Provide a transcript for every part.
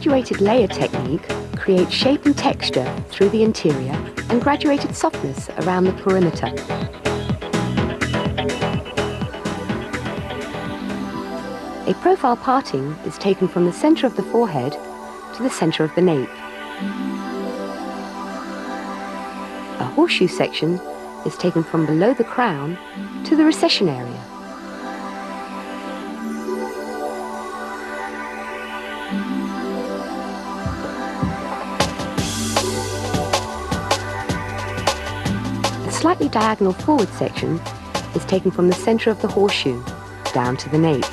graduated layer technique creates shape and texture through the interior and graduated softness around the perimeter. A profile parting is taken from the center of the forehead to the center of the nape. A horseshoe section is taken from below the crown to the recession area. A slightly diagonal forward section is taken from the center of the horseshoe down to the nape.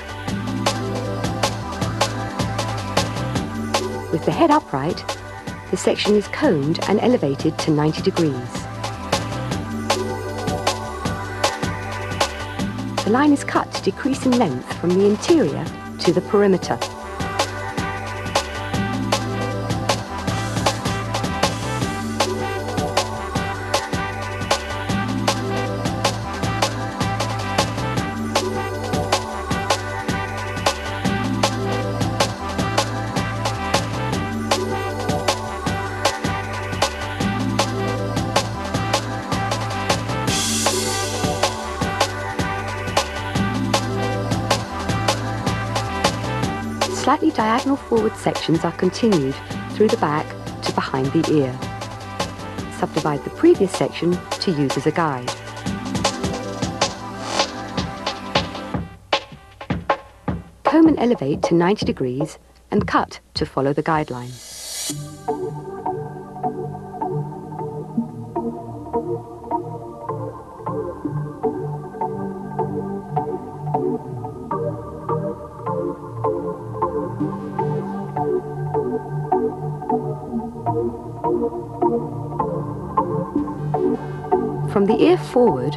With the head upright, the section is coned and elevated to 90 degrees. The line is cut to decrease in length from the interior to the perimeter. Slightly diagonal forward sections are continued through the back to behind the ear. Subdivide the previous section to use as a guide. Comb and elevate to 90 degrees and cut to follow the guideline. From the ear forward,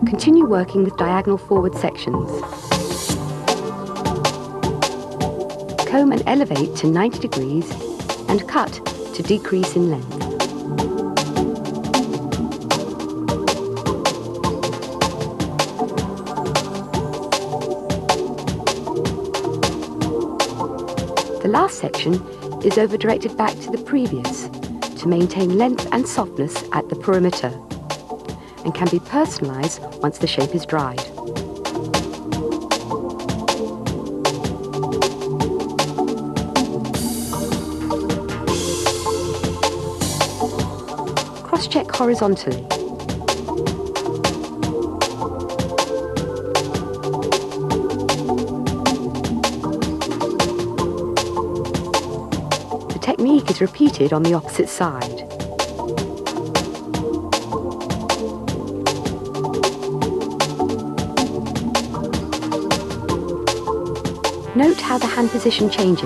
continue working with diagonal forward sections. Comb and elevate to 90 degrees and cut to decrease in length. The last section is over-directed back to the previous to maintain length and softness at the perimeter, and can be personalized once the shape is dried. Cross-check horizontally. The technique is repeated on the opposite side. Note how the hand position changes.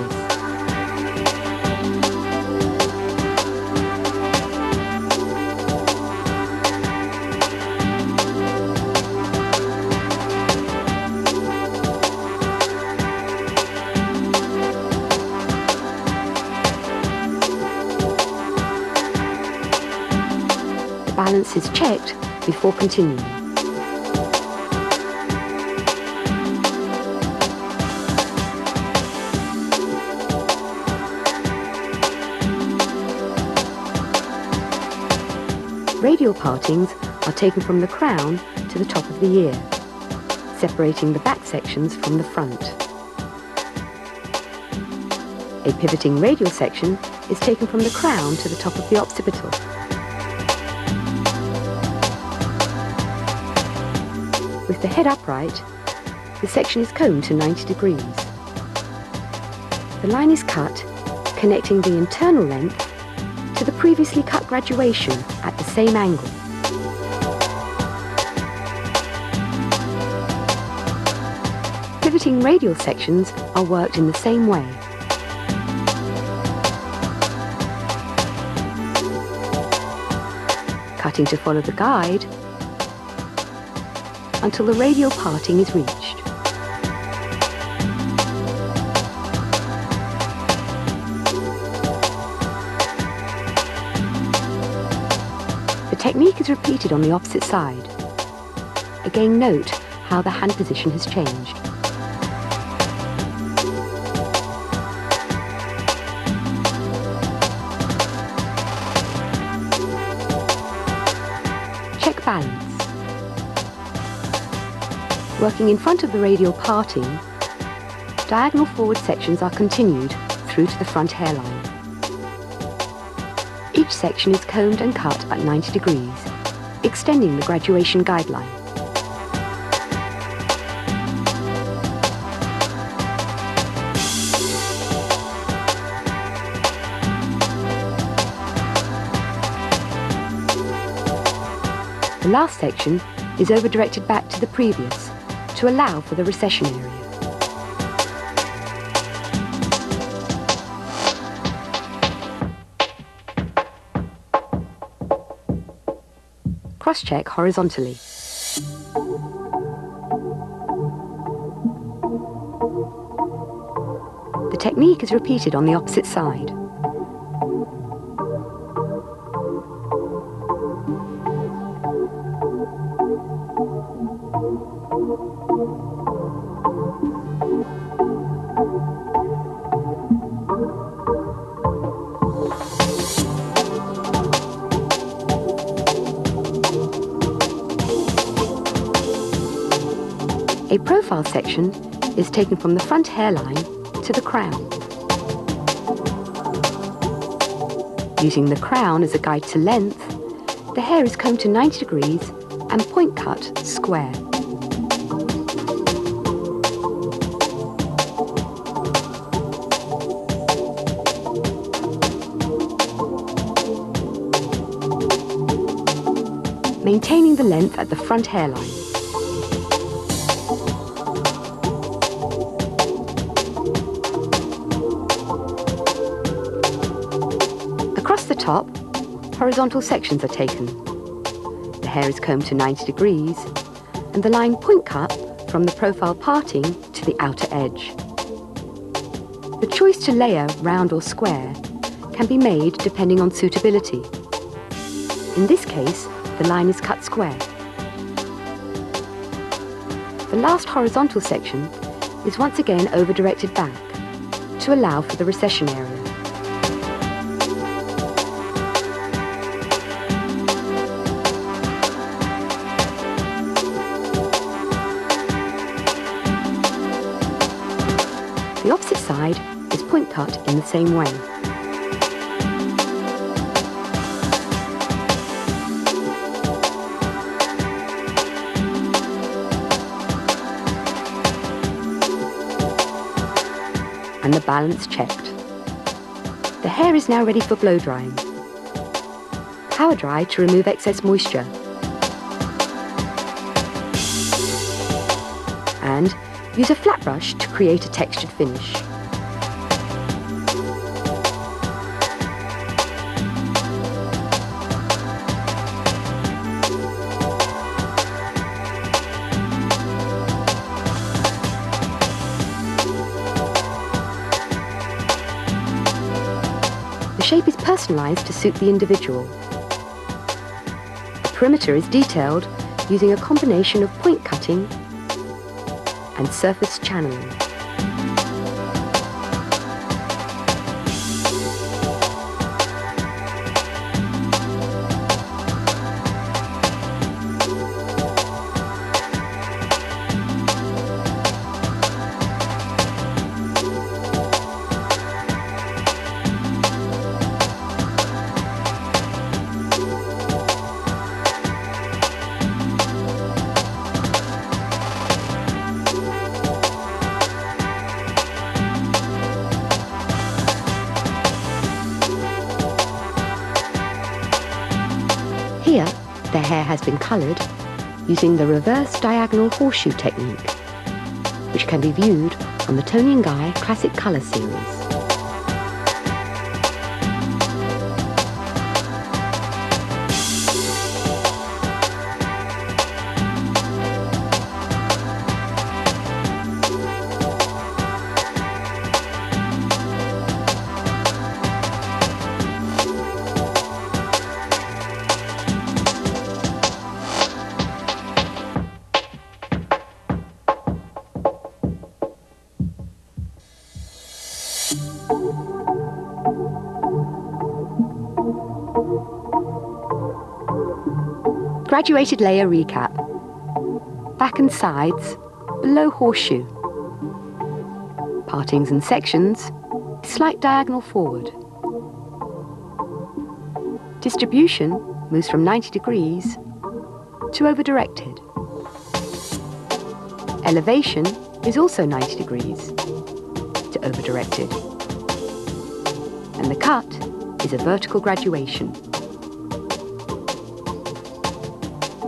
The balance is checked before continuing. Radial partings are taken from the crown to the top of the ear, separating the back sections from the front. A pivoting radial section is taken from the crown to the top of the occipital. With the head upright, the section is coned to 90 degrees. The line is cut, connecting the internal length to the previously cut graduation at the same angle. Pivoting radial sections are worked in the same way. Cutting to follow the guide until the radial parting is reached. The technique is repeated on the opposite side. Again, note how the hand position has changed. balance. Working in front of the radial parting, diagonal forward sections are continued through to the front hairline. Each section is combed and cut at 90 degrees, extending the graduation guideline. The last section is over-directed back to the previous to allow for the recession area. Cross-check horizontally. The technique is repeated on the opposite side. A profile section is taken from the front hairline to the crown. Using the crown as a guide to length, the hair is combed to 90 degrees and point cut square. Maintaining the length at the front hairline. Across the top, horizontal sections are taken. The hair is combed to 90 degrees and the line point cut from the profile parting to the outer edge. The choice to layer round or square can be made depending on suitability. In this case, the line is cut square. The last horizontal section is once again over-directed back to allow for the recession area. The opposite side is point cut in the same way. And the balance checked. The hair is now ready for blow drying. Power dry to remove excess moisture. And use a flat brush to create a textured finish. The shape is personalized to suit the individual. The perimeter is detailed using a combination of point cutting and surface channeling. Here, the hair has been coloured using the reverse diagonal horseshoe technique, which can be viewed on the Toni & Guy Classic Colour series. Graduated layer recap. Back and sides below horseshoe. Partings and sections, slight diagonal forward. Distribution moves from 90 degrees to over-directed. Elevation is also 90 degrees to over-directed. And the cut is a vertical graduation.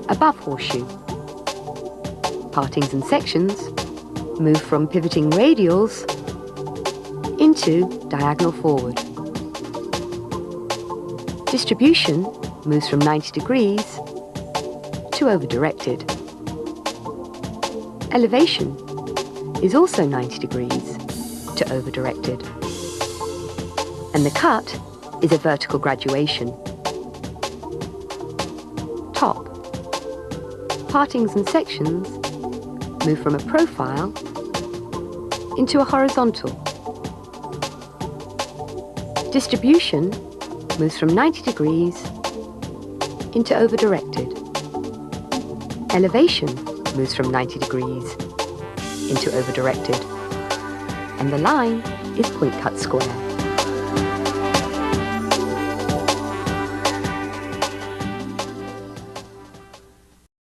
Above horseshoe. Partings and sections move from pivoting radials into diagonal forward. Distribution moves from 90 degrees to over-directed. Elevation is also 90 degrees to over-directed. And the cut is a vertical graduation. Top. Partings and sections move from a profile into a horizontal. Distribution moves from 90 degrees into over-directed. Elevation moves from 90 degrees into over-directed. And the line is point cut square.